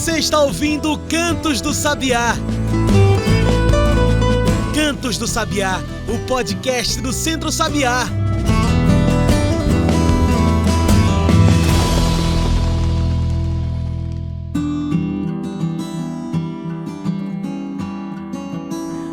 Você está ouvindo Cantos do Sabiá. Cantos do Sabiá, o podcast do Centro Sabiá.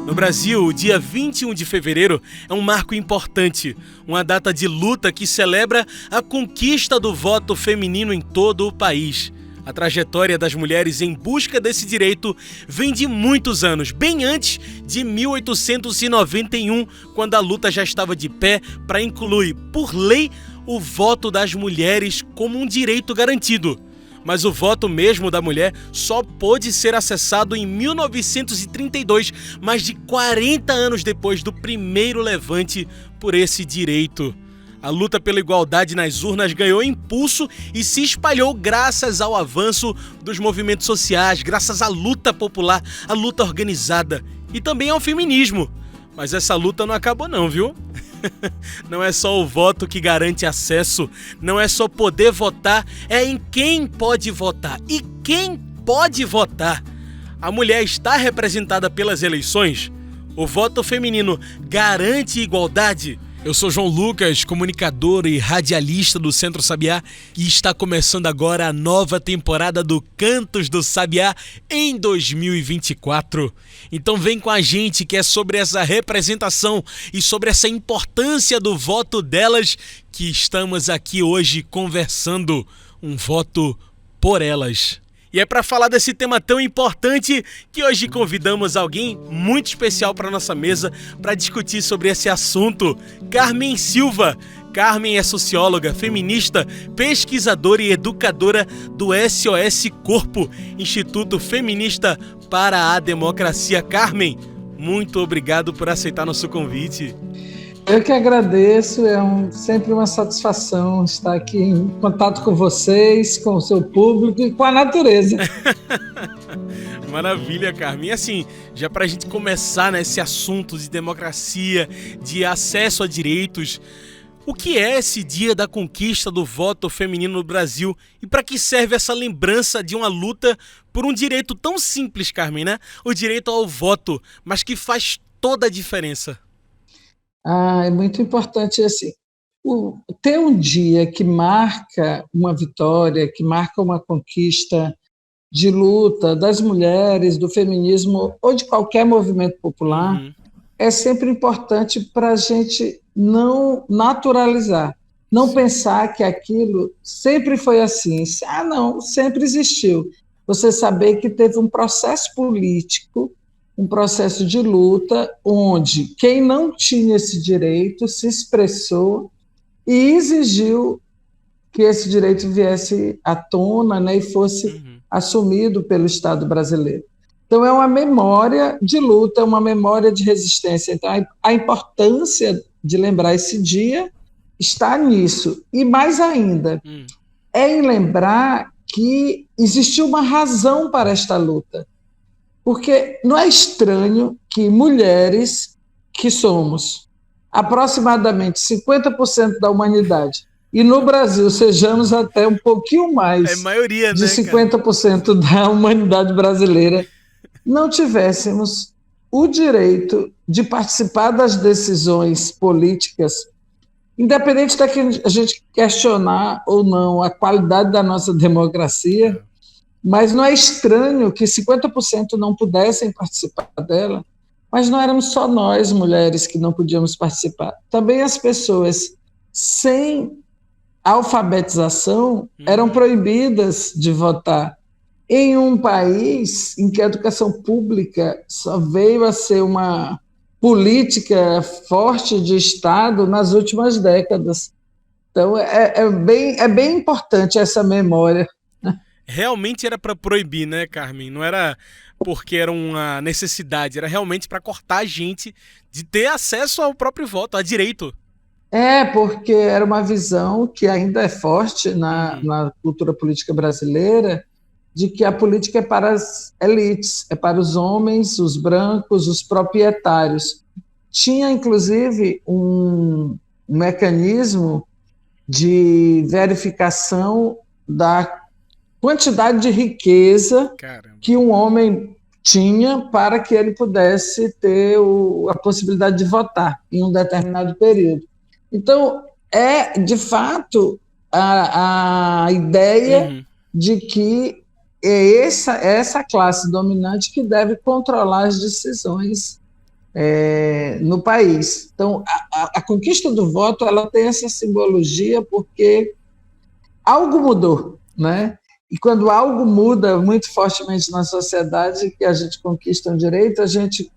No Brasil, o dia 21 de fevereiro é um marco importante, uma data de luta que celebra a conquista do voto feminino em todo o país. A trajetória das mulheres em busca desse direito vem de muitos anos, bem antes de 1891, quando a luta já estava de pé para incluir, por lei, o voto das mulheres como um direito garantido. Mas o voto mesmo da mulher só pôde ser acessado em 1932, mais de 40 anos depois do primeiro levante por esse direito. A luta pela igualdade nas urnas ganhou impulso e se espalhou graças ao avanço dos movimentos sociais, graças à luta popular, à luta organizada e também ao feminismo. Mas essa luta não acabou não, viu? Não é só o voto que garante acesso, não é só poder votar, é em quem pode votar e quem pode votar. A mulher está representada pelas eleições? O voto feminino garante igualdade? Eu sou João Lucas, comunicador e radialista do Centro Sabiá, e está começando agora a nova temporada do Cantos do Sabiá em 2024. Então vem com a gente que é sobre essa representação e sobre essa importância do voto delas que estamos aqui hoje conversando. Um voto por elas. E é para falar desse tema tão importante que hoje convidamos alguém muito especial para nossa mesa para discutir sobre esse assunto. Carmen Silva. Carmen é socióloga, feminista, pesquisadora e educadora do SOS Corpo, Instituto Feminista para a Democracia. Carmen, muito obrigado por aceitar nosso convite. Eu que agradeço, sempre uma satisfação estar aqui em contato com vocês, com o seu público e com a natureza. Maravilha, Carmen. E assim, já para a gente começar nesse assunto de democracia, de acesso a direitos, o que é esse dia da conquista do voto feminino no Brasil e para que serve essa lembrança de uma luta por um direito tão simples, Carmen, né? O direito ao voto, mas que faz toda a diferença. É muito importante assim, ter um dia que marca uma vitória, que marca uma conquista de luta das mulheres, do feminismo ou de qualquer movimento popular, é sempre importante para a gente não naturalizar, não pensar que aquilo sempre foi assim. Não, sempre existiu. Você saber que teve um processo político, um processo de luta, onde quem não tinha esse direito se expressou e exigiu que esse direito viesse à tona, né, e fosse assumido pelo Estado brasileiro. Então, é uma memória de luta, uma memória de resistência. Então, a importância de lembrar esse dia está nisso. E mais ainda, é em lembrar que existiu uma razão para esta luta. Porque não é estranho que mulheres, que somos aproximadamente 50% da humanidade, e no Brasil sejamos até um pouquinho mais maioria, de né, 50% da humanidade brasileira, não tivéssemos o direito de participar das decisões políticas, independente da que a gente questionar ou não a qualidade da nossa democracia. Mas não é estranho que 50% não pudessem participar dela, mas não éramos só nós, mulheres, que não podíamos participar. Também as pessoas sem alfabetização eram proibidas de votar. Em um país em que a educação pública só veio a ser uma política forte de Estado nas últimas décadas. Então, é bem importante essa memória. Realmente era para proibir, né, Carmen? Não era porque era uma necessidade, era realmente para cortar a gente de ter acesso ao próprio voto, a direito. Porque era uma visão que ainda é forte na cultura política brasileira, de que a política é para as elites, é para os homens, os brancos, os proprietários. Tinha, inclusive, um mecanismo de verificação da quantidade de riqueza Caramba. que um homem tinha para que ele pudesse ter a possibilidade de votar em um determinado período. Então, de fato, a ideia de que é essa classe dominante que deve controlar as decisões no país. Então, a conquista do voto ela tem essa simbologia porque algo mudou, né? E quando algo muda muito fortemente na sociedade, que a gente conquista um direito, a gente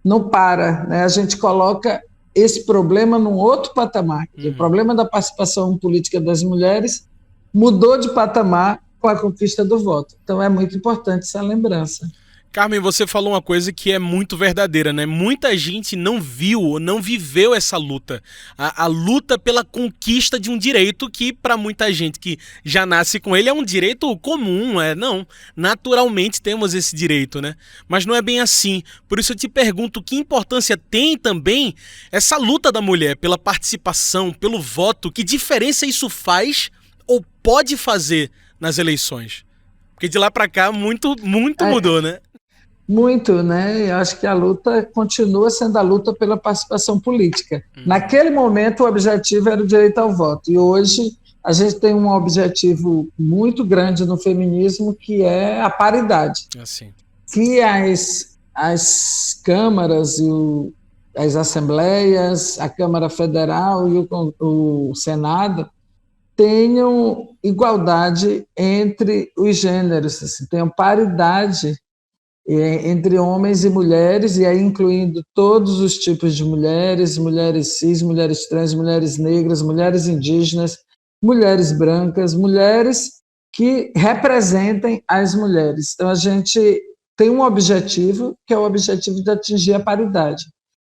não para, né? A gente coloca esse problema num outro patamar. O problema da participação política das mulheres mudou de patamar com a conquista do voto. Então é muito importante essa lembrança. Carmen, você falou uma coisa que é muito verdadeira, né? Muita gente não viu ou não viveu essa luta. A luta pela conquista de um direito que, para muita gente que já nasce com ele, é um direito comum, não. Naturalmente temos esse direito, né? Mas não é bem assim. Por isso eu te pergunto, que importância tem também essa luta da mulher pela participação, pelo voto? Que diferença isso faz ou pode fazer nas eleições? Porque de lá para cá muito mudou, né? Muito, né? Eu acho que a luta continua sendo a luta pela participação política. Naquele momento, o objetivo era o direito ao voto. E hoje, a gente tem um objetivo muito grande no feminismo, que é a paridade. Assim. Que as câmaras e as assembleias, a Câmara Federal e o Senado tenham igualdade entre os gêneros, assim, tenham paridade entre homens e mulheres, e aí incluindo todos os tipos de mulheres, mulheres cis, mulheres trans, mulheres negras, mulheres indígenas, mulheres brancas, mulheres que representem as mulheres. Então, a gente tem um objetivo, que é o objetivo de atingir a paridade,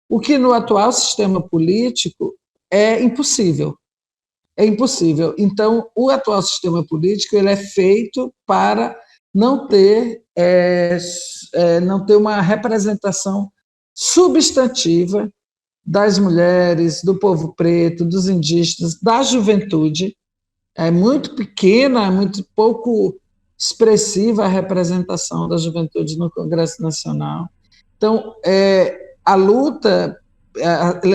o que no atual sistema político é impossível. É impossível. Então, o atual sistema político ele é feito para não ter uma representação substantiva das mulheres, do povo preto, dos indígenas, da juventude. É muito pequena, é muito pouco expressiva a representação da juventude no Congresso Nacional. Então, a luta,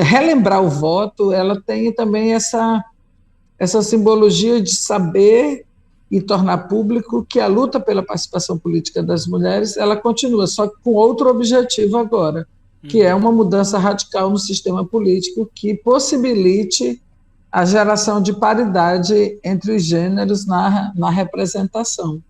relembrar o voto, ela tem também essa simbologia de saber e tornar público que a luta pela participação política das mulheres ela continua, só que com outro objetivo agora, que é uma mudança radical no sistema político que possibilite a geração de paridade entre os gêneros na representação.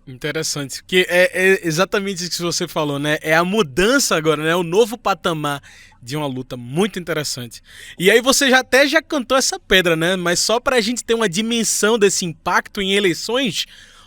Interessante, porque é exatamente isso que você falou, né? É a mudança agora, né? O novo patamar de uma luta muito interessante. E aí você já cantou essa pedra, né? Mas só para a gente ter uma dimensão desse impacto em eleições,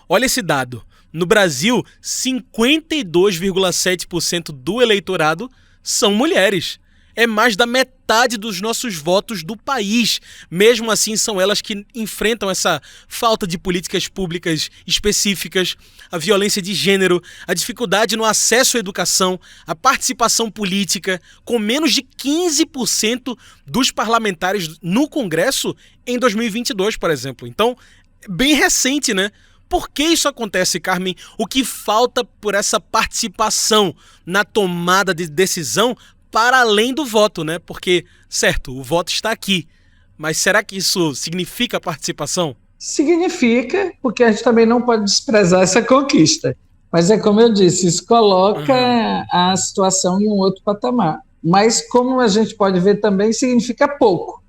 olha esse dado. No Brasil, 52,7% do eleitorado são mulheres. É mais da metade dos nossos votos do país. Mesmo assim, são elas que enfrentam essa falta de políticas públicas específicas, a violência de gênero, a dificuldade no acesso à educação, a participação política, com menos de 15% dos parlamentares no Congresso em 2022, por exemplo. Então, bem recente, né? Por que isso acontece, Carmen? O que falta por essa participação na tomada de decisão para além do voto, né? Porque, certo, o voto está aqui, mas será que isso significa participação? Significa, porque a gente também não pode desprezar essa conquista. Mas é como eu disse, isso coloca a situação em um outro patamar. Mas, como a gente pode ver também, significa pouco,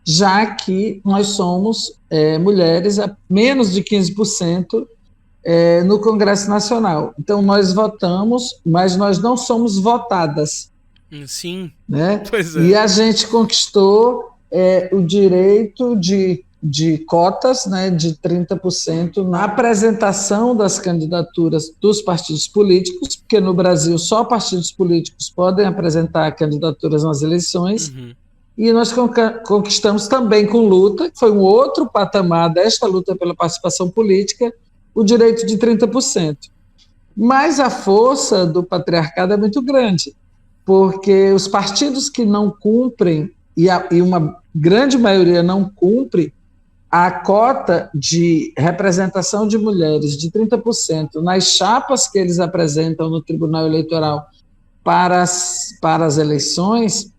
já que nós somos mulheres a menos de 15% no Congresso Nacional. Então, nós votamos, mas nós não somos votadas. Sim, né? Pois é. E a gente conquistou o direito de cotas, né, de 30% na apresentação das candidaturas dos partidos políticos, porque no Brasil só partidos políticos podem apresentar candidaturas nas eleições, e nós conquistamos também com luta, que foi um outro patamar desta luta pela participação política, o direito de 30%. Mas a força do patriarcado é muito grande, porque os partidos que não cumprem, e uma grande maioria não cumpre, a cota de representação de mulheres de 30% nas chapas que eles apresentam no Tribunal Eleitoral para as eleições,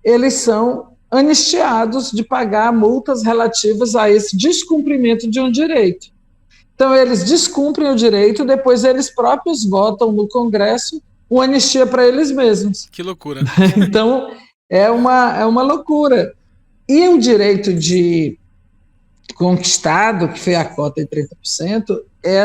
eles são anistiados de pagar multas relativas a esse descumprimento de um direito. Então, eles descumprem o direito, depois eles próprios votam no Congresso uma anistia para eles mesmos. Que loucura. Então, é uma loucura. E o direito de conquistado, que foi a cota de 30%,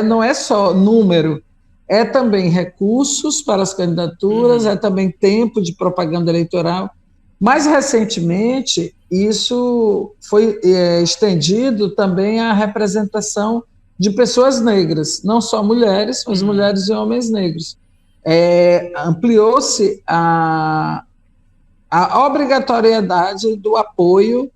não é só número, é também recursos para as candidaturas, é também tempo de propaganda eleitoral. Mais recentemente, isso foi estendido também à representação de pessoas negras, não só mulheres, mas mulheres e homens negros. Ampliou-se a obrigatoriedade do apoio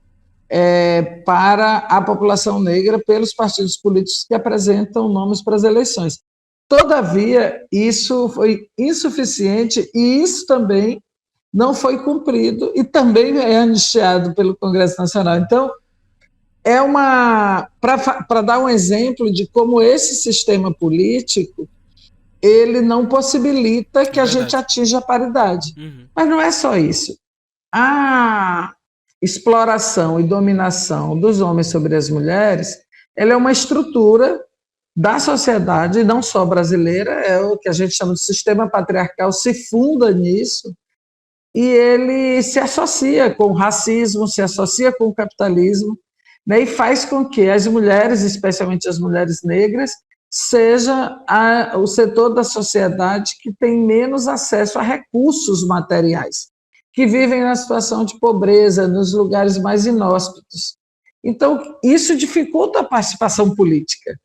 para a população negra pelos partidos políticos que apresentam nomes para as eleições. Todavia, isso foi insuficiente e isso também não foi cumprido e também é anistiado pelo Congresso Nacional. Então, para dar um exemplo de como esse sistema político ele não possibilita que a gente atinja a paridade. Mas não é só isso. A exploração e dominação dos homens sobre as mulheres, ela é uma estrutura da sociedade, não só brasileira, é o que a gente chama de sistema patriarcal, se funda nisso, e ele se associa com o racismo, se associa com o capitalismo, né, e faz com que as mulheres, especialmente as mulheres negras, seja o setor da sociedade que tem menos acesso a recursos materiais, que vivem na situação de pobreza, nos lugares mais inóspitos. Então, isso dificulta a participação política.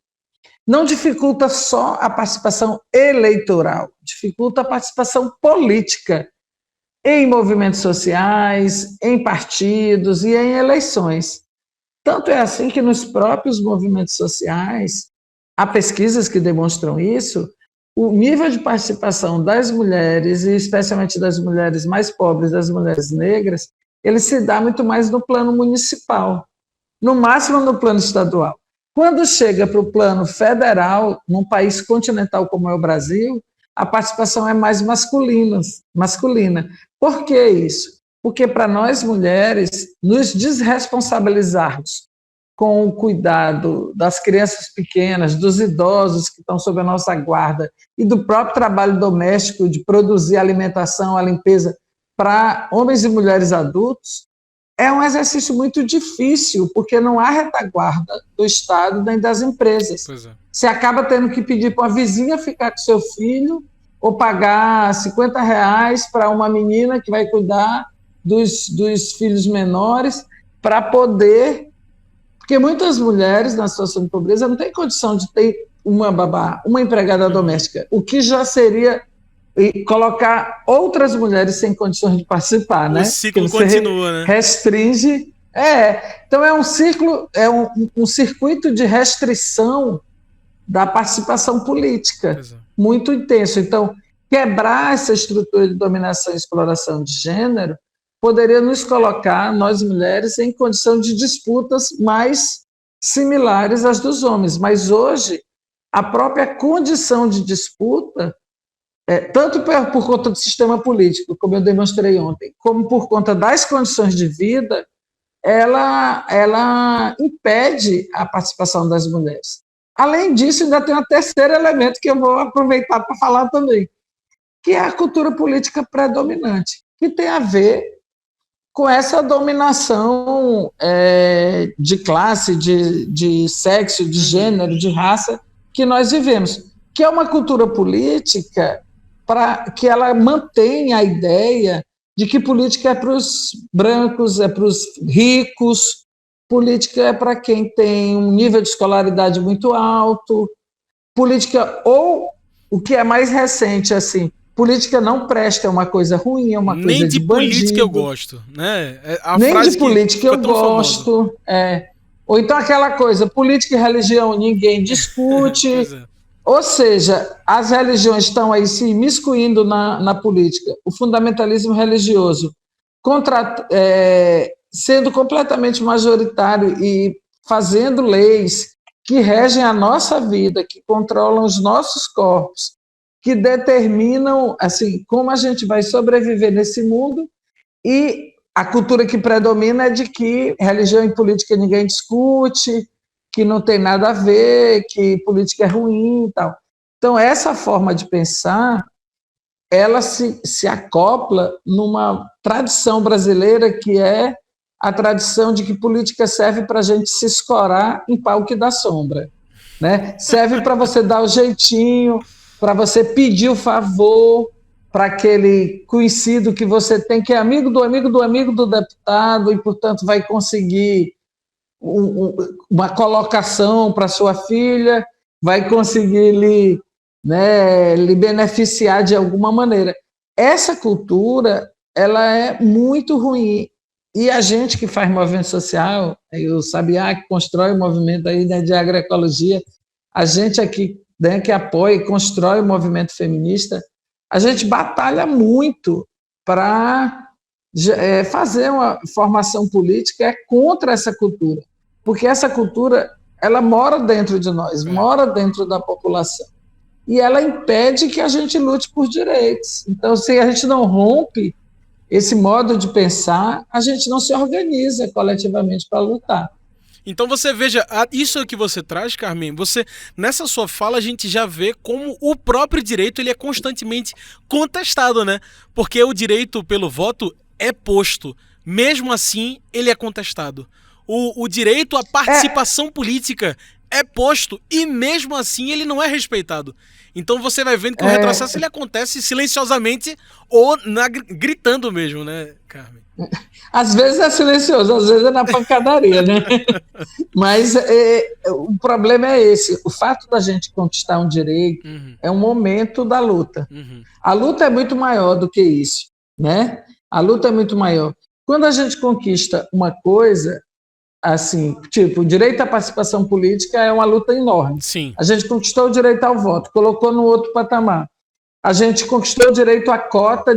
Não dificulta só a participação eleitoral, dificulta a participação política em movimentos sociais, em partidos e em eleições. Tanto é assim que nos próprios movimentos sociais, há pesquisas que demonstram isso, o nível de participação das mulheres, e especialmente das mulheres mais pobres, das mulheres negras, ele se dá muito mais no plano municipal, no máximo no plano estadual. Quando chega para o plano federal, num país continental como é o Brasil, a participação é mais masculina. Por que isso? Porque para nós mulheres, nos desresponsabilizarmos com o cuidado das crianças pequenas, dos idosos que estão sob a nossa guarda e do próprio trabalho doméstico de produzir a alimentação, a limpeza para homens e mulheres adultos, é um exercício muito difícil, porque não há retaguarda do Estado nem das empresas. Você acaba tendo que pedir para uma vizinha ficar com seu filho ou pagar R$50 para uma menina que vai cuidar dos filhos menores para poder... Porque muitas mulheres na situação de pobreza não têm condição de ter uma babá, uma empregada doméstica, o que já seria colocar outras mulheres sem condições de participar, né? O ciclo continua, né? Restringe. Então é um ciclo, um circuito de restrição da participação política muito intenso. Então, quebrar essa estrutura de dominação e exploração de gênero poderia nos colocar, nós mulheres, em condição de disputas mais similares às dos homens. Mas hoje, a própria condição de disputa, tanto por conta do sistema político, como eu demonstrei ontem, como por conta das condições de vida, ela impede a participação das mulheres. Além disso, ainda tem um terceiro elemento que eu vou aproveitar para falar também, que é a cultura política predominante, que tem a ver com essa dominação de classe, de sexo, de gênero, de raça que nós vivemos, que é uma cultura política para que ela mantenha a ideia de que política é para os brancos, é para os ricos, política é para quem tem um nível de escolaridade muito alto, política, ou o que é mais recente, assim, política não presta, é uma coisa ruim, é uma coisa de bandido. Nem de política eu gosto, né? Nem de política eu gosto. Ou então aquela coisa, política e religião ninguém discute. Ou seja, as religiões estão aí se imiscuindo na política. O fundamentalismo religioso sendo completamente majoritário e fazendo leis que regem a nossa vida, que controlam os nossos corpos, que determinam assim como a gente vai sobreviver nesse mundo. E a cultura que predomina é de que religião e política ninguém discute, que não tem nada a ver, que política é ruim e tal. Então, essa forma de pensar, ela se acopla numa tradição brasileira que é a tradição de que política serve para a gente se escorar em pau que dá sombra, né? Serve para você dar o jeitinho, para você pedir o favor para aquele conhecido que você tem, que é amigo do amigo do amigo do deputado e, portanto, vai conseguir uma colocação para sua filha, vai conseguir lhe beneficiar de alguma maneira. Essa cultura, ela é muito ruim. E a gente que faz movimento social, o Sabiá que constrói o movimento aí, né, de agroecologia, a gente aqui, né, que apoia e constrói o movimento feminista, a gente batalha muito para fazer uma formação política contra essa cultura, porque essa cultura, ela mora dentro de nós, mora dentro da população, e ela impede que a gente lute por direitos. Então, se a gente não rompe esse modo de pensar, a gente não se organiza coletivamente para lutar. Então você veja, isso que você traz, Carmen, nessa sua fala a gente já vê como o próprio direito ele é constantemente contestado, né? Porque o direito pelo voto é posto, mesmo assim ele é contestado. O direito à participação política é posto e mesmo assim ele não é respeitado. Então você vai vendo que o retrocesso ele acontece silenciosamente ou gritando mesmo, né, Carmen? Às vezes é silencioso, às vezes é na pancadaria, né? Mas o problema é esse. O fato da gente conquistar um direito é um momento da luta. A luta é muito maior do que isso, né? A luta é muito maior. Quando a gente conquista uma coisa, assim, tipo, o direito à participação política é uma luta enorme. Sim. A gente conquistou o direito ao voto, colocou no outro patamar. A gente conquistou o direito à cota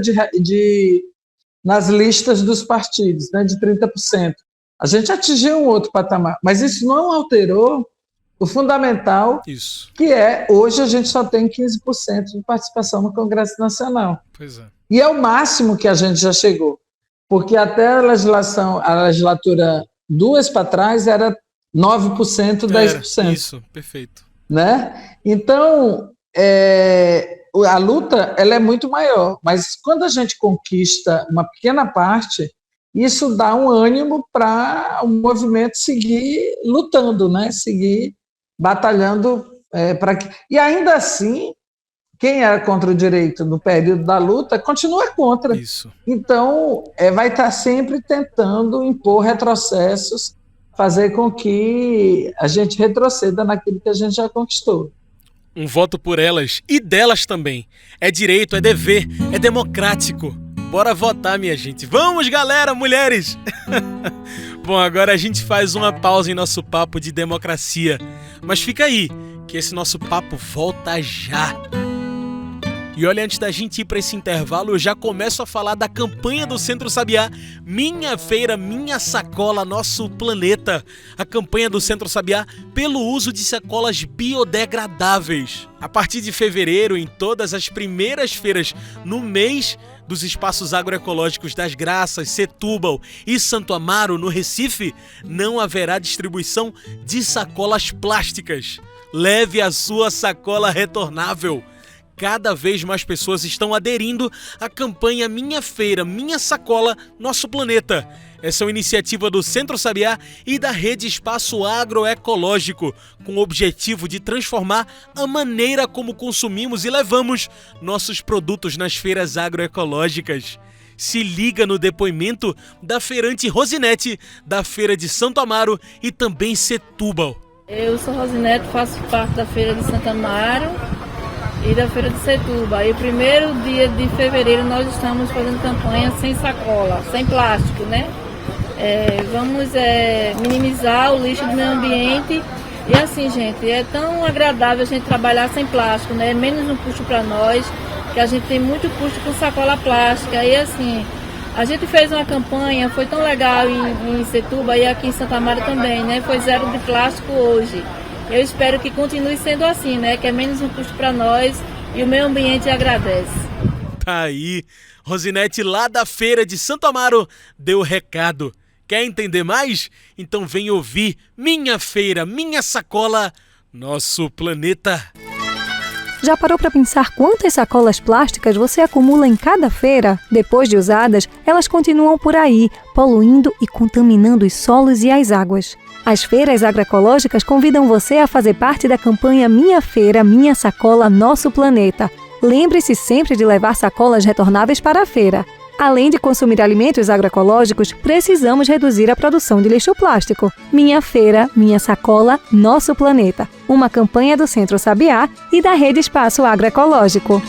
nas listas dos partidos, né, de 30%. A gente atingiu um outro patamar, mas isso não alterou o fundamental, que hoje a gente só tem 15% de participação no Congresso Nacional. Pois é. E é o máximo que a gente já chegou, porque até a legislatura 2 para trás era 9%, 10%. Isso, perfeito. Né? Então, a luta ela é muito maior, mas quando a gente conquista uma pequena parte, isso dá um ânimo para o movimento seguir lutando, né? Seguir batalhando. E ainda assim, quem era contra o direito no período da luta continua contra. Isso. Então, vai estar sempre tentando impor retrocessos, fazer com que a gente retroceda naquilo que a gente já conquistou. Um voto por elas e delas também. É direito, é dever, é democrático. Bora votar, minha gente. Vamos, galera, mulheres! Bom, agora a gente faz uma pausa em nosso papo de democracia. Mas fica aí, que esse nosso papo volta já. E olha, antes da gente ir para esse intervalo, eu já começo a falar da campanha do Centro Sabiá, Minha Feira, Minha Sacola, Nosso Planeta. A campanha do Centro Sabiá pelo uso de sacolas biodegradáveis. A partir de fevereiro, em todas as primeiras feiras no mês dos espaços agroecológicos das Graças, Setúbal e Santo Amaro, no Recife, não haverá distribuição de sacolas plásticas. Leve a sua sacola retornável. Cada vez mais pessoas estão aderindo à campanha Minha Feira, Minha Sacola, Nosso Planeta. Essa é uma iniciativa do Centro Sabiá e da Rede Espaço Agroecológico, com o objetivo de transformar a maneira como consumimos e levamos nossos produtos nas feiras agroecológicas. Se liga no depoimento da feirante Rosinete, da Feira de Santo Amaro e também Setúbal. Eu sou Rosinete, faço parte da Feira de Santo Amaro e da Feira de Setúbal. E o primeiro dia de fevereiro nós estamos fazendo campanha sem sacola, sem plástico, né? Vamos minimizar o lixo do meio ambiente. E assim, gente, é tão agradável a gente trabalhar sem plástico, né? É menos um custo para nós, que a gente tem muito custo com sacola plástica. E assim, A gente fez uma campanha, foi tão legal em Setuba e aqui em Santo Amaro também, né? Foi zero de plástico hoje. Eu espero que continue sendo assim, né? Que é menos um custo para nós e o meio ambiente agradece. Tá aí, Rosinete lá da Feira de Santo Amaro deu o recado. Quer entender mais? Então vem ouvir Minha Feira, Minha Sacola, Nosso Planeta. Já parou para pensar quantas sacolas plásticas você acumula em cada feira? Depois de usadas, elas continuam por aí, poluindo e contaminando os solos e as águas. As feiras agroecológicas convidam você a fazer parte da campanha Minha Feira, Minha Sacola, Nosso Planeta. Lembre-se sempre de levar sacolas retornáveis para a feira. Além de consumir alimentos agroecológicos, precisamos reduzir a produção de lixo plástico. Minha Feira, Minha Sacola, Nosso Planeta. Uma campanha do Centro Sabiá e da Rede Espaço Agroecológico.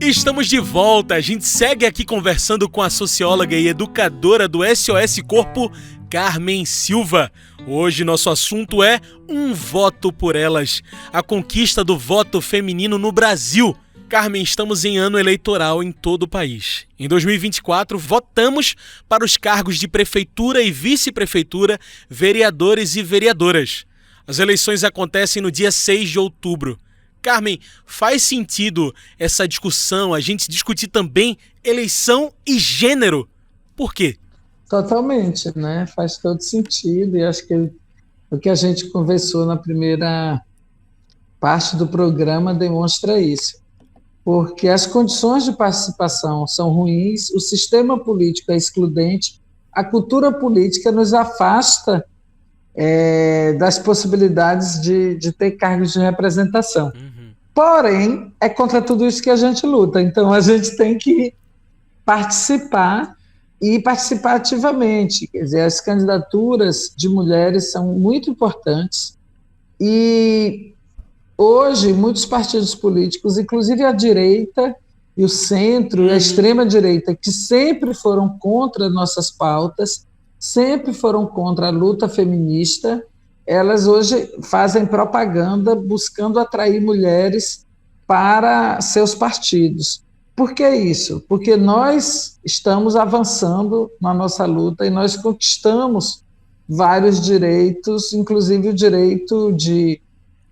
Estamos de volta. A gente segue aqui conversando com a socióloga e educadora do SOS Corpo, Carmen Silva. Hoje nosso assunto é Um Voto por Elas, a conquista do voto feminino no Brasil. Carmen, estamos em ano eleitoral em todo o país. Em 2024, votamos para os cargos de prefeitura e vice-prefeitura, vereadores e vereadoras. As eleições acontecem no dia 6 de outubro. Carmen, faz sentido essa discussão, a gente discutir também eleição e gênero? Por quê? Totalmente, né? Faz todo sentido, e acho que o que a gente conversou na primeira parte do programa demonstra isso. Porque as condições de participação são ruins, o sistema político é excludente, a cultura política nos afasta das possibilidades de ter cargos de representação. Porém, é contra tudo isso que a gente luta, então a gente tem que participar e participar ativamente. Quer dizer, as candidaturas de mulheres são muito importantes e hoje muitos partidos políticos, inclusive a direita e o centro e a extrema-direita, que sempre foram contra nossas pautas, sempre foram contra a luta feminista, elas hoje fazem propaganda buscando atrair mulheres para seus partidos. Por que isso? Porque nós estamos avançando na nossa luta e nós conquistamos vários direitos, inclusive o direito de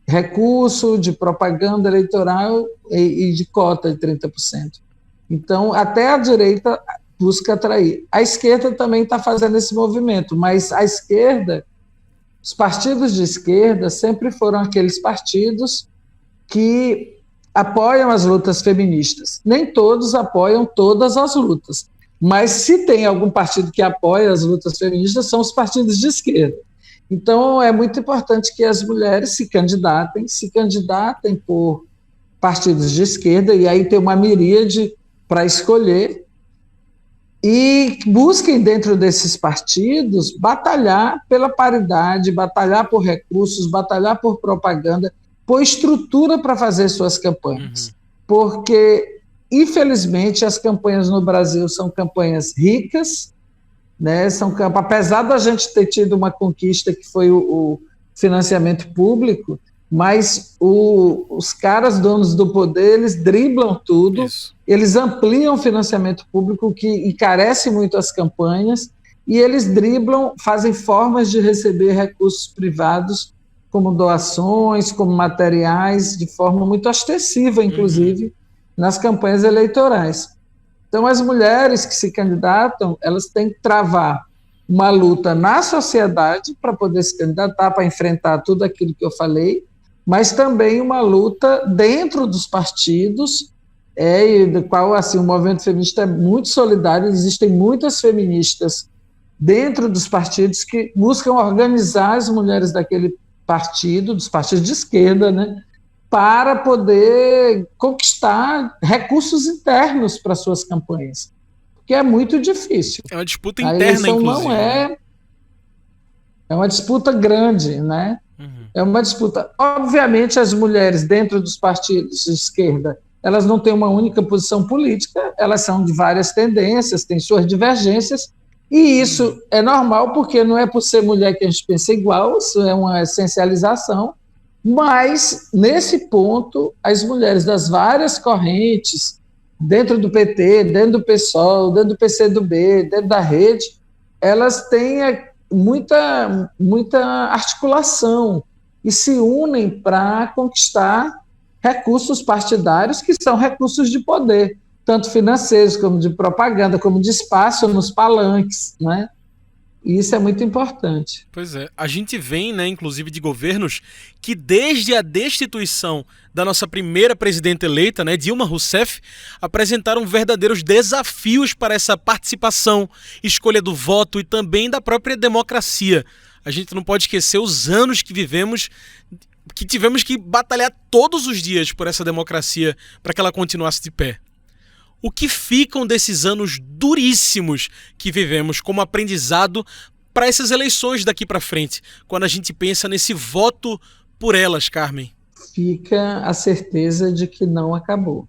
recurso, de propaganda eleitoral e de cota de 30%. Então, até a direita busca atrair. A esquerda também está fazendo esse movimento, mas a esquerda, os partidos de esquerda sempre foram aqueles partidos que apoiam as lutas feministas. Nem todos apoiam todas as lutas, mas se tem algum partido que apoia as lutas feministas, são os partidos de esquerda. Então, é muito importante que as mulheres se candidatem por partidos de esquerda, e aí tem uma miríade para escolher, e busquem dentro desses partidos batalhar pela paridade, batalhar por recursos, batalhar por propaganda, por estrutura para fazer suas campanhas. Porque, infelizmente, as campanhas no Brasil são campanhas ricas, né? Apesar da gente ter tido uma conquista que foi o financiamento público, mas os caras donos do poder, eles driblam tudo, eles ampliam o financiamento público, que encarece muito as campanhas, e eles driblam, fazem formas de receber recursos privados, como doações, como materiais, de forma muito ostensiva, inclusive, nas campanhas eleitorais. Então, as mulheres que se candidatam, elas têm que travar uma luta na sociedade para poder se candidatar, para enfrentar tudo aquilo que eu falei, mas também uma luta dentro dos partidos, do qual assim, o movimento feminista é muito solidário, existem muitas feministas dentro dos partidos que buscam organizar as mulheres daquele partido, dos partidos de esquerda, né, para poder conquistar recursos internos para suas campanhas, que é muito difícil. É uma disputa interna, inclusive. É uma disputa grande, né? É uma disputa. Obviamente, as mulheres dentro dos partidos de esquerda, elas não têm uma única posição política, elas são de várias tendências, têm suas divergências, e isso é normal, porque não é por ser mulher que a gente pensa igual, isso é uma essencialização, Mas, nesse ponto, as mulheres das várias correntes, dentro do PT, dentro do PSOL, dentro do PCdoB, dentro da rede, elas têm muita articulação e se unem para conquistar recursos partidários, que são recursos de poder, tanto financeiros, como de propaganda, como de espaço nos palanques, né? E isso é muito importante. Pois é. A gente vem, né, inclusive de governos que desde a destituição da nossa primeira presidenta eleita, né, Dilma Rousseff, apresentaram verdadeiros desafios para essa participação, escolha do voto e também da própria democracia. A gente não pode esquecer os anos que vivemos, que tivemos que batalhar todos os dias por essa democracia para que ela continuasse de pé. O que ficam desses anos duríssimos que vivemos como aprendizado para essas eleições daqui para frente, quando a gente pensa nesse voto por elas, Carmen? Fica a certeza de que não acabou.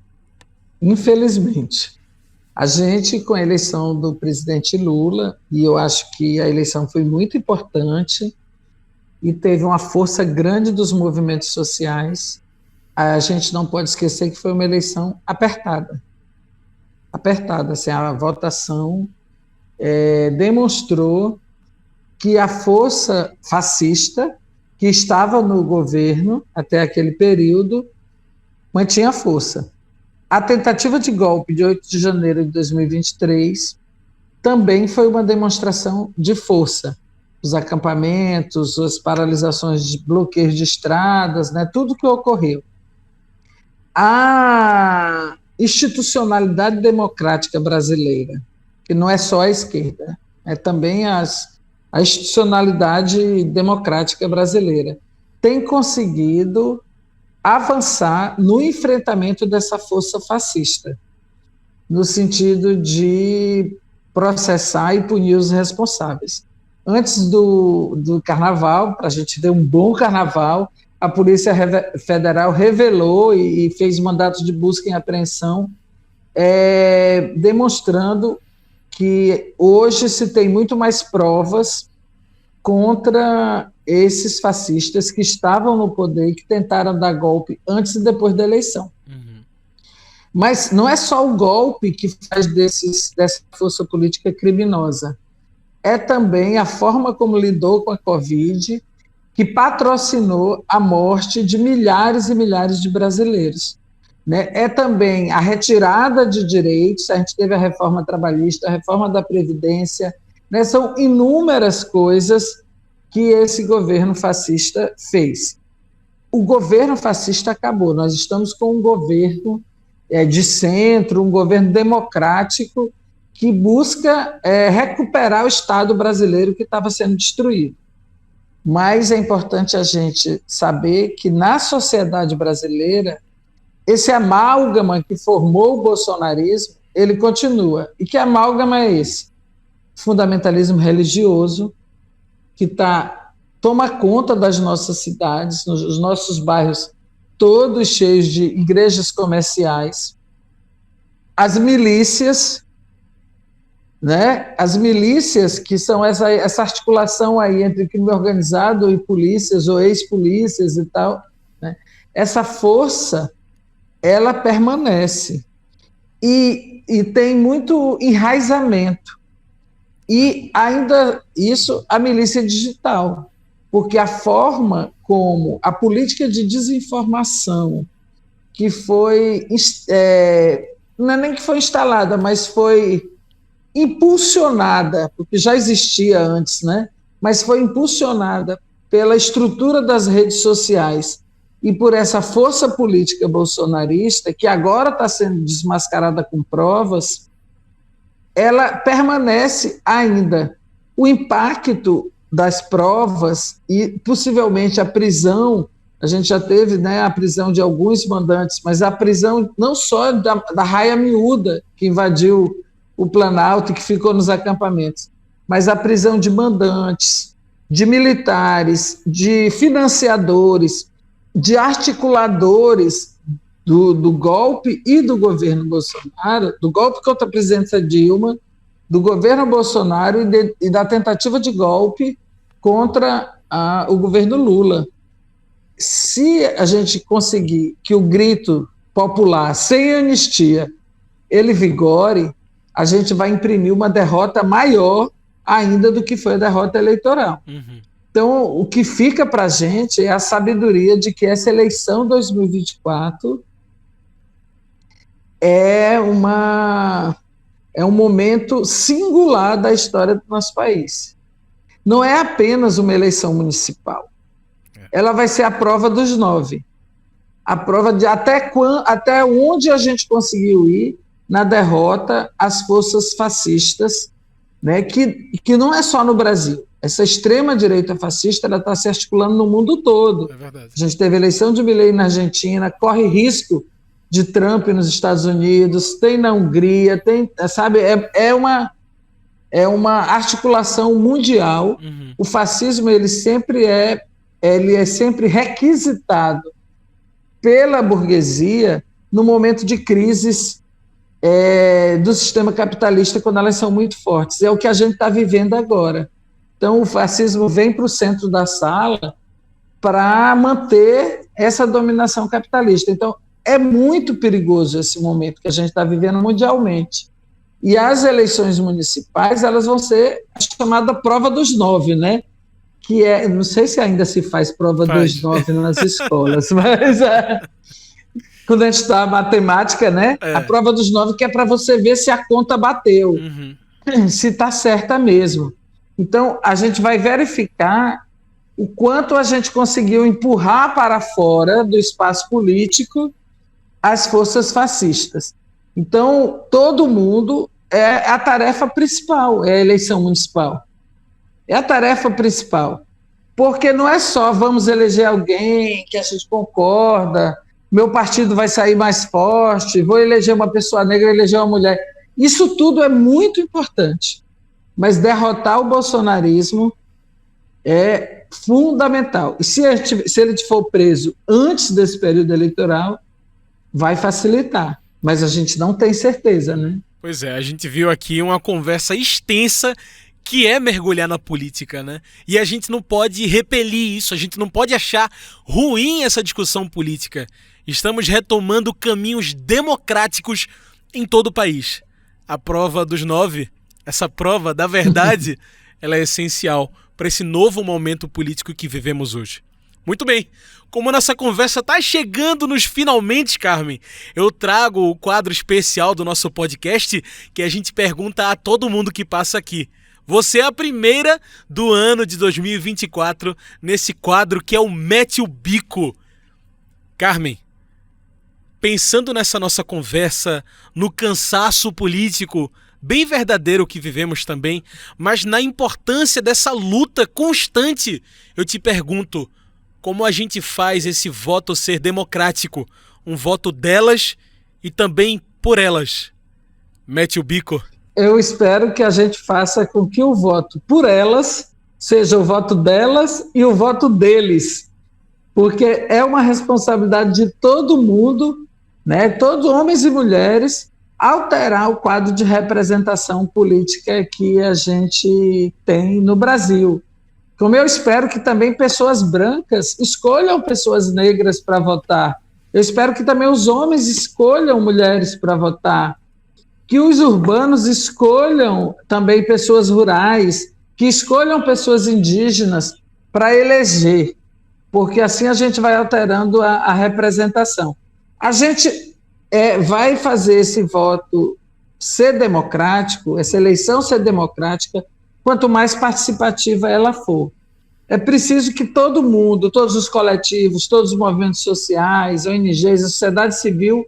Infelizmente. A gente, com a eleição do presidente Lula, e eu acho que a eleição foi muito importante e teve uma força grande dos movimentos sociais, a gente não pode esquecer que foi uma eleição apertada. Assim, a votação demonstrou que a força fascista que estava no governo até aquele período mantinha força. A tentativa de golpe de 8 de janeiro de 2023 também foi uma demonstração de força. Os acampamentos, as paralisações de bloqueios de estradas, né, tudo que ocorreu. A institucionalidade democrática brasileira, que não é só a esquerda, é também a institucionalidade democrática brasileira, tem conseguido avançar no enfrentamento dessa força fascista, no sentido de processar e punir os responsáveis. Antes do carnaval, para a gente ter um bom carnaval, a Polícia Federal revelou e fez mandatos de busca e apreensão, demonstrando que hoje se tem muito mais provas contra esses fascistas que estavam no poder e que tentaram dar golpe antes e depois da eleição. Uhum. Mas não é só o golpe que faz dessa força política criminosa, é também a forma como lidou com a Covid, que patrocinou a morte de milhares e milhares de brasileiros. Né? É também a retirada de direitos, a gente teve a reforma trabalhista, a reforma da Previdência, né? São inúmeras coisas que esse governo fascista fez. O governo fascista acabou, nós estamos com um governo de centro, um governo democrático que busca recuperar o Estado brasileiro que estava sendo destruído. Mas é importante a gente saber que na sociedade brasileira, esse amálgama que formou o bolsonarismo, ele continua. E que amálgama é esse? Fundamentalismo religioso, que toma conta das nossas cidades, nos nossos bairros, todos cheios de igrejas comerciais. As milícias, né? As milícias, que são essa articulação aí entre crime organizado e polícias ou ex-polícias e tal, né? Essa força, ela permanece e tem muito enraizamento. E ainda isso, a milícia digital, porque a forma como a política de desinformação que foi, não é nem que foi instalada, mas foi impulsionada, porque já existia antes, né? Mas foi impulsionada pela estrutura das redes sociais e por essa força política bolsonarista, que agora está sendo desmascarada com provas, ela permanece ainda. O impacto das provas e possivelmente a prisão, a gente já teve, né, a prisão de alguns mandantes, mas a prisão não só da raia miúda que invadiu o Planalto, que ficou nos acampamentos, mas a prisão de mandantes, de militares, de financiadores, de articuladores do golpe e do governo Bolsonaro, do golpe contra a presidenta Dilma, do governo Bolsonaro e da tentativa de golpe contra o governo Lula. se a gente conseguir que o grito popular, sem anistia, ele vigore, a gente vai imprimir uma derrota maior ainda do que foi a derrota eleitoral. Uhum. Então, o que fica para a gente é a sabedoria de que essa eleição 2024 é um momento singular da história do nosso país. Não é apenas uma eleição municipal. Ela vai ser a prova dos 9. A prova de até onde a gente conseguiu ir na derrota às forças fascistas, né, que não é só no Brasil. Essa extrema-direita fascista está se articulando no mundo todo. É verdade. A gente teve a eleição de Milei na Argentina, corre risco de Trump nos Estados Unidos, tem na Hungria, tem, sabe, é uma articulação mundial. Uhum. O fascismo ele é sempre requisitado pela burguesia no momento de crises do sistema capitalista, quando elas são muito fortes. É o que a gente está vivendo agora. Então, o fascismo vem para o centro da sala para manter essa dominação capitalista. Então, é muito perigoso esse momento que a gente está vivendo mundialmente. E as eleições municipais, elas vão ser a chamada prova dos 9, né? Que é, não sei se ainda se faz prova dos 9 nas escolas, mas quando a gente está na matemática, né? A prova dos 9 que é para você ver se a conta bateu, se está certa mesmo. Então, a gente vai verificar o quanto a gente conseguiu empurrar para fora do espaço político as forças fascistas. Então, todo mundo, é a tarefa principal, é a eleição municipal. É a tarefa principal. Porque não é só vamos eleger alguém que a gente concorda, meu partido vai sair mais forte, vou eleger uma pessoa negra, eleger uma mulher. Isso tudo é muito importante. Mas derrotar o bolsonarismo é fundamental. E se ele for preso antes desse período eleitoral, vai facilitar. Mas a gente não tem certeza, né? Pois é, a gente viu aqui uma conversa extensa que é mergulhar na política, né? E a gente não pode repelir isso, a gente não pode achar ruim essa discussão política. Estamos retomando caminhos democráticos em todo o país. A prova dos 9, essa prova da verdade, ela é essencial para esse novo momento político que vivemos hoje. Muito bem, como a nossa conversa está chegando nos finalmente, Carmen, eu trago o quadro especial do nosso podcast que a gente pergunta a todo mundo que passa aqui. Você é a primeira do ano de 2024 nesse quadro que é o Mete o Bico. Carmen, pensando nessa nossa conversa, no cansaço político bem verdadeiro que vivemos também, mas na importância dessa luta constante, eu te pergunto, como a gente faz esse voto ser democrático, um voto delas e também por elas? Mete o bico. Eu espero que a gente faça com que o voto por elas seja o voto delas e o voto deles, porque é uma responsabilidade de todo mundo, né, todos homens e mulheres, alterar o quadro de representação política que a gente tem no Brasil. Como eu espero que também pessoas brancas escolham pessoas negras para votar. Eu espero que também os homens escolham mulheres para votar. Que os urbanos escolham também pessoas rurais, que escolham pessoas indígenas para eleger, porque assim a gente vai alterando a representação. A gente vai fazer esse voto ser democrático, essa eleição ser democrática, quanto mais participativa ela for. É preciso que todo mundo, todos os coletivos, todos os movimentos sociais, ONGs, a sociedade civil,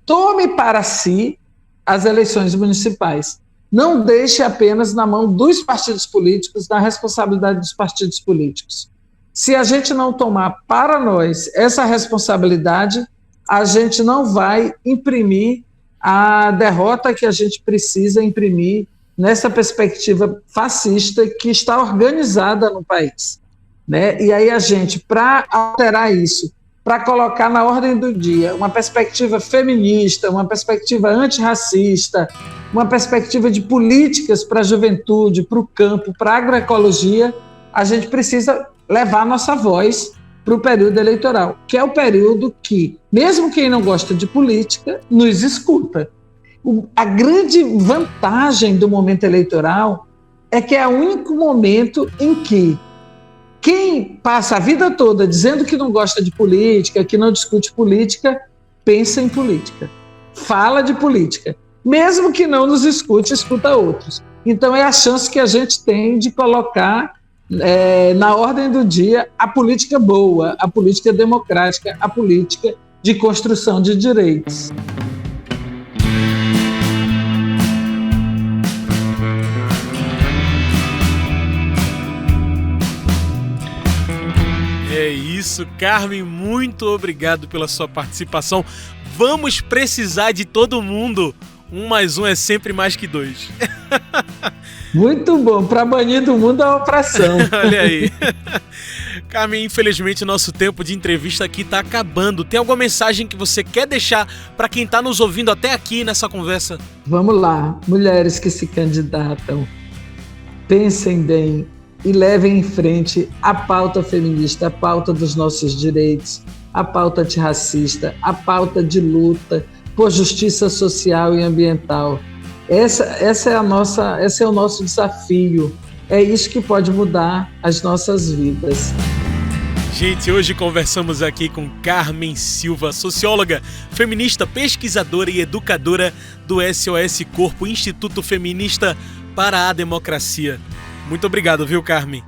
tome para si as eleições municipais. Não deixe apenas na mão dos partidos políticos, na responsabilidade dos partidos políticos. Se a gente não tomar para nós essa responsabilidade, a gente não vai imprimir a derrota que a gente precisa imprimir nessa perspectiva fascista que está organizada no país, né? E aí a gente, para alterar isso, para colocar na ordem do dia uma perspectiva feminista, uma perspectiva antirracista, uma perspectiva de políticas para a juventude, para o campo, para a agroecologia, a gente precisa levar a nossa voz para o período eleitoral, que é o período que, mesmo quem não gosta de política, nos escuta. A grande vantagem do momento eleitoral é que é o único momento em que quem passa a vida toda dizendo que não gosta de política, que não discute política, pensa em política, fala de política. Mesmo que não nos escute, escuta outros. Então é a chance que a gente tem de colocar na ordem do dia a política boa, a política democrática, a política de construção de direitos. É isso, Carmen, muito obrigado pela sua participação. Vamos precisar de todo mundo. 1 mais 1 é sempre mais que 2. Muito bom, para banir do mundo é uma operação. Olha aí. Carmen, infelizmente o nosso tempo de entrevista aqui está acabando. Tem alguma mensagem que você quer deixar para quem está nos ouvindo até aqui nessa conversa? Vamos lá, mulheres que se candidatam, pensem bem e levem em frente a pauta feminista, a pauta dos nossos direitos, a pauta antirracista, a pauta de luta por justiça social e ambiental. Esse é o nosso desafio. É isso que pode mudar as nossas vidas. Gente, hoje conversamos aqui com Carmen Silva, socióloga, feminista, pesquisadora e educadora do SOS Corpo, Instituto Feminista para a Democracia. Muito obrigado, viu, Carmen?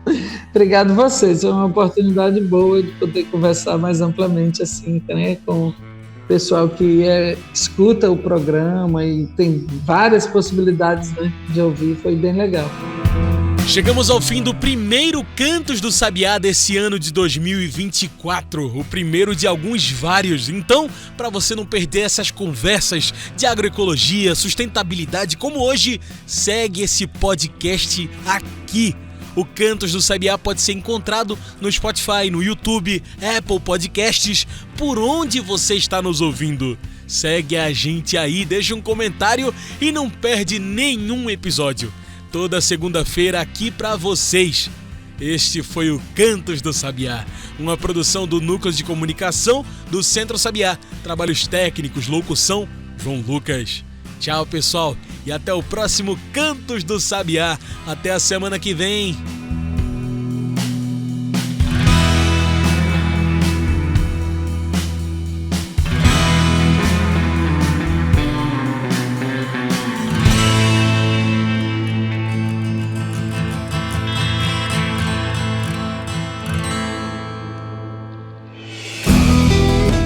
Obrigado a vocês. É uma oportunidade boa de poder conversar mais amplamente assim, né, com o pessoal que escuta o programa e tem várias possibilidades, né, de ouvir. Foi bem legal. Chegamos ao fim do primeiro Cantos do Sabiá desse ano de 2024, o primeiro de alguns vários. Então, para você não perder essas conversas de agroecologia, sustentabilidade, como hoje, segue esse podcast aqui. O Cantos do Sabiá pode ser encontrado no Spotify, no YouTube, Apple Podcasts, por onde você está nos ouvindo. Segue a gente aí, deixa um comentário e não perde nenhum episódio. Toda segunda-feira aqui para vocês. Este foi o Cantos do Sabiá, uma produção do Núcleo de Comunicação do Centro Sabiá. Trabalhos técnicos, locução, João Lucas. Tchau, pessoal, e até o próximo Cantos do Sabiá. Até a semana que vem.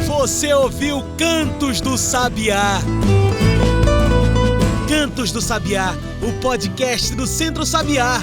Você ouviu Cantos do Sabiá. Cantos do Sabiá, o podcast do Centro Sabiá.